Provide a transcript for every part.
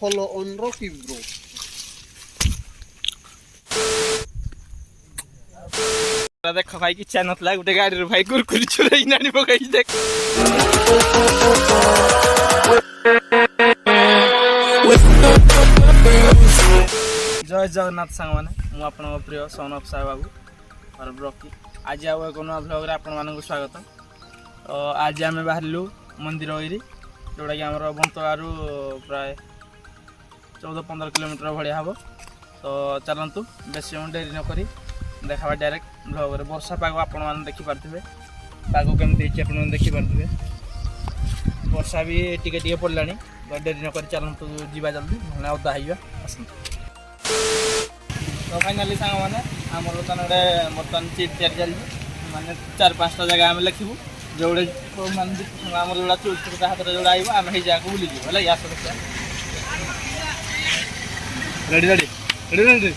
follow on Rocky bro. देख भाई की इच्छा नथला गोटे गाड़ी रे भाई कुरकुरी चुराई नानी पकाई देख जय जगन्नाथ सांग माने मु आपन प्रिय सन ऑफ साई बाबू और ब्रॉकी आज आउ एक नया व्लॉग रे आपन मानन को स्वागत। तो आज आमे बाहरलु मंदिर ओइरी जोड़ा कि हमर बंतवारु प्राय 14-15 किलोमीटर भड़िया हबो। तो चलंतु बेसी डेरी न करी देखा डायरेक्ट ब्लॉग रे वर्षा पाग आपण माने देखि पारथिबे पाग केमती छि आपण देखि पारथिबे वर्षा भी टिके टिके पड़लानी डेरी न करी चलंतु जीवा जल्दी ना ओदा हाइबा आसन। तो फाइनली सांग माने हमर तनडे मतन चीट तैयार चली माने 4-5टा जगह हम लिखिबु जोड़े माने हमर जोड़ा चूट हाथ रे जोड़ा आइबा हम हे जाको बुली जीव हला या सब रेडी रेडी रेडी रेडी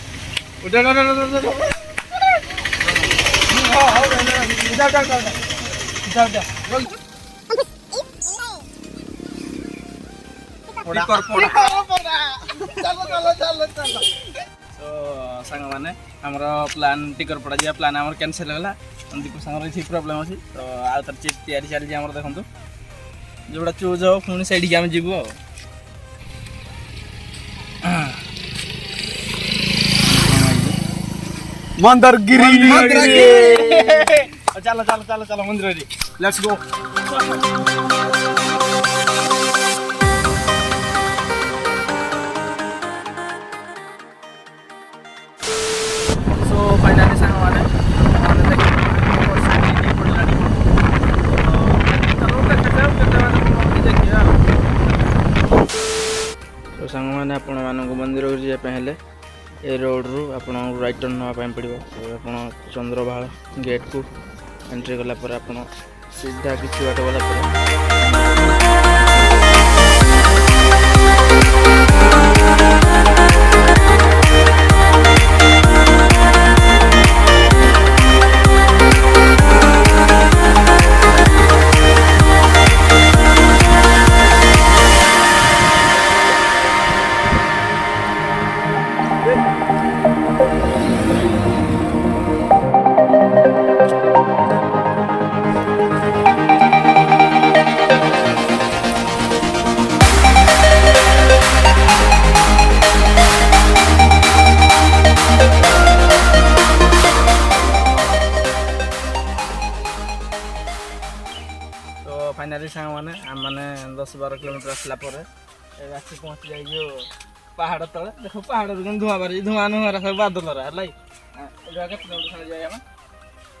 उठा उठा उठा सांग माने हमर प्लान टिकर पड़ा जा प्लान हमर कैंसिल होला दीपू सांगर ठीक प्रॉब्लम अछि। तो आ तर चीट तैयारी चली हमर देखंतु जोड़ा चूज हो पुनी साइड के हम जीवो मंदरगिरी चलो चलो चलो चलो मंदिर लेट्स गो। सो फाइनली सांग माने तो सांग माने आपण मानक मंदिर जे पहले ए रोड रु आपण राइट टर्न नवा पाइन पड़िबो। आपण चंद्रभाळ गेट को एंट्री गला पर आपण सीधा किछि बाट गला पर फाइनली सांग माने हम माने 10-12 किलोमीटर आसला पर रास्ते पहुंच जाई जो पहाड़ तले देखो पहाड़ रे धुआं बारी धुआं न सब बादल रे हलाई एगा के किलोमीटर जाई हम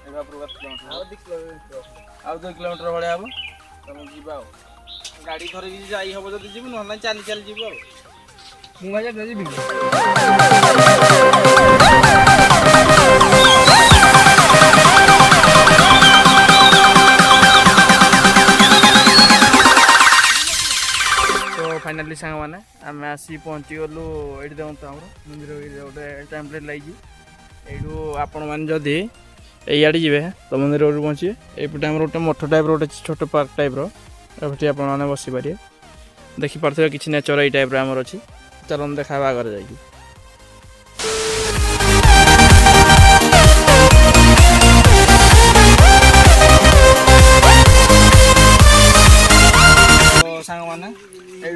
एगा पर किलोमीटर आउ 2 किलोमीटर भले हबो तम जीबा गाड़ी धरे भी जाई हबो जदी जीबु न चली चली जीबो मु बाजा जीबी। फाइनली सांग माने आम आसी पहुँची गलु ये देखते हम मंदिर गोटे टेम्पलेट लगी यू आपण मैंने जदि याड़े जी तो मंदिर पहुँचे ये गोटे मठ टाइप रोटे छोट पार्क टाइप रे आपने बसी पारे देखिपे कि नेचर ये टाइप आमर अच्छी चलन देखा आगे जाकि सांग माने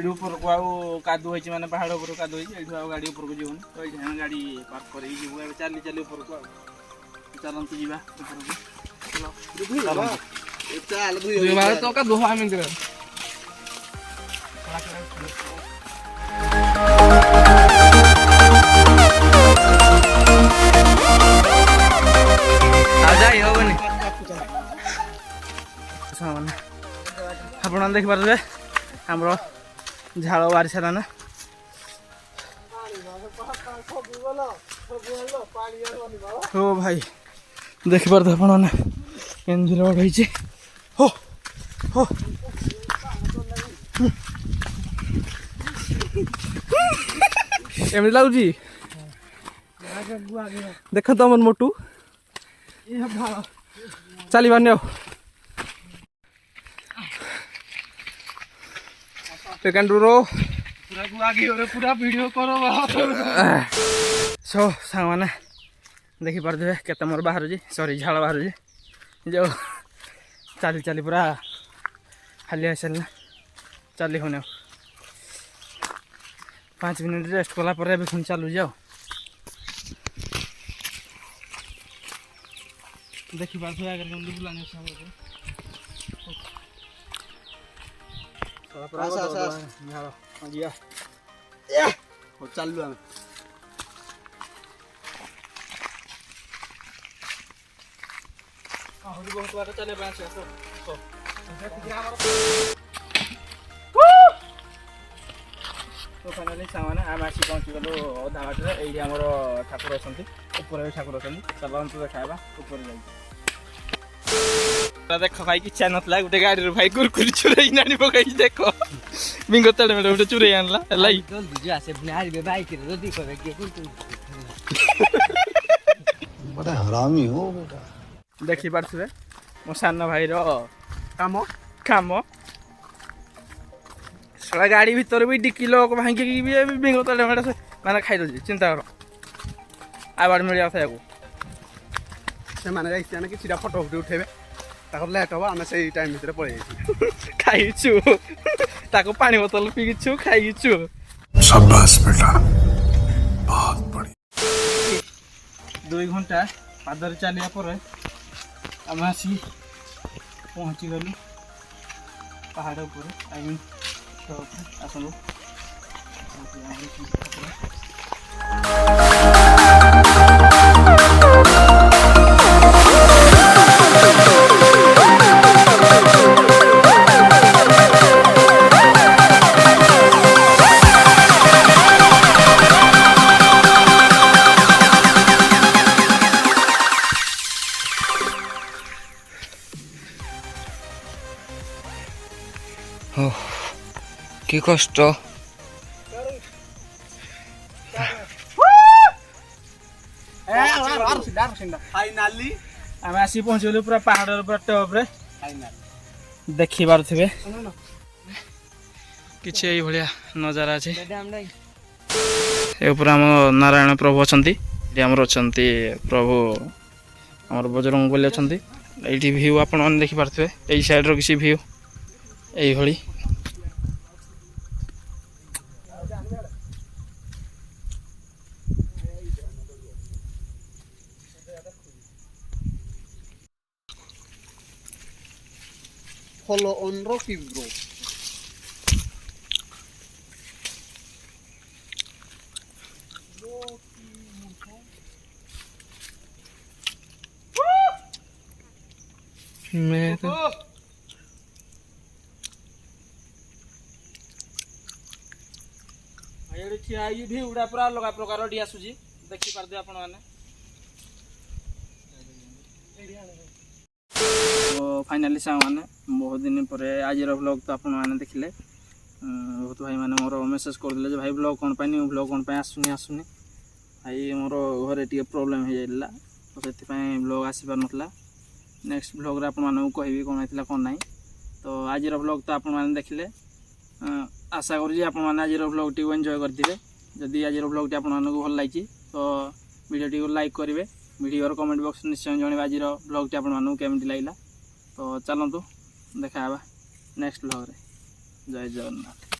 ऊपर को आउ कादू होइछि माने पहाड़ ऊपर कादू होइछि एठु आउ गाड़ी ऊपर को जीवन तो एठा गाड़ी पार्क करै जीवो ए चली चली ऊपर को चलंत जीवा ऊपर को चलो चल दुई बार तो का दोहा मंदिर आ जाई होबनी सामान आपण देख पारबे हमरो झाड़ बारी सारा ना हो भाई देख पार अपन केंद्र रोड होइछि हो हो एमि लागुची देख तो मन मोटू चली बान्यो टेकन डूरो पूरा वीडियो करो सो सांग देखी पारे केते मोर बाहर सॉरी झाड़ बाहर जो चली चली पूरा हालिया सारे चली होने 5 मिनट रेस्ट कला पुणी चलू जाओ देखी पारे आगे बुलाने चलू आम बहुत बार चले तो फाइनाली सामने आम आसी पहुँची गलु अधा बाटर ये आम ठाकुर अच्छा ऊपर भी ठाकुर अच्छा चल तो देखा ऊपर जा देख भाई कि इच्छा नाला गोटे गाड़ी भाई कुरकुरी चुरे नानी पकई देख बिंग तेड़े मेड़े गोटे चुरे आनला बड़ा हरामी हो बेटा देखी पारे मो सान भाई काम काम सारा गाड़ी भीतर भी डिक्की लोक भांगी बिंग तेड़े मेड़े मैंने खाई दे चिंता कर आवाड़ मिल जाता से कि फोटो फुट उठेबे लेट हम आम से टाइम भर पड़े खाइछु ताको पानी बोतल पीछु खाइछु शाबाश बेटा बहुत बढ़िया 2 घंटा पादर चलिया पर आम आसी पहुँची गलु पहाड़ ऊपर आई मीन आसलु কি কষ্ট फाइनली आम आसी पहुँच गलु पूरा पहाड़ पूरा टॉप रे देखी पारे किसी भाया नजारा अच्छे आम नारायण प्रभु अच्छा अच्छा प्रभु आम बजरंग बली अच्छा ये भ्यू आपण मैंने देखिपे यही साइड्र किसी भ्यू यही follow on Rocky bro मैं तो ये भी उड़ा पूरा अलग प्रकार आसूची देखी पारे आपण मैंने तो फाइनाली साने बहुत दिन पर आज व्लॉग तो आपण मैंने देखिले बहुत भाई मैंने मोर मेसेज करदे भाई व्लॉग कौन पाई न्यू व्लॉग कौन पाई आसुनी आसुनी भाई मोर घरे टी प्रोब्लेम हो जाइला तो से व्लॉग आसी पार नथला नेक्स्ट व्लॉग रे आपण माने कहबी कोन आइतला कोन नाही तो आज व्लॉग तो आपण मैंने देखिले आशा करूँ आपण मैंने आज व्लॉग टी एंजॉय करथिबे जदि आज व्लॉग टी आपण माने भल लागी तो वीडियो टी लाइक करेंगे वीडियो कमेंट बॉक्स निश्चय जनइबे आज व्लॉग टी आपण माने केमती लागला तो चलतु देखा नेक्स्ट व्लॉग रे जय जगन्नाथ।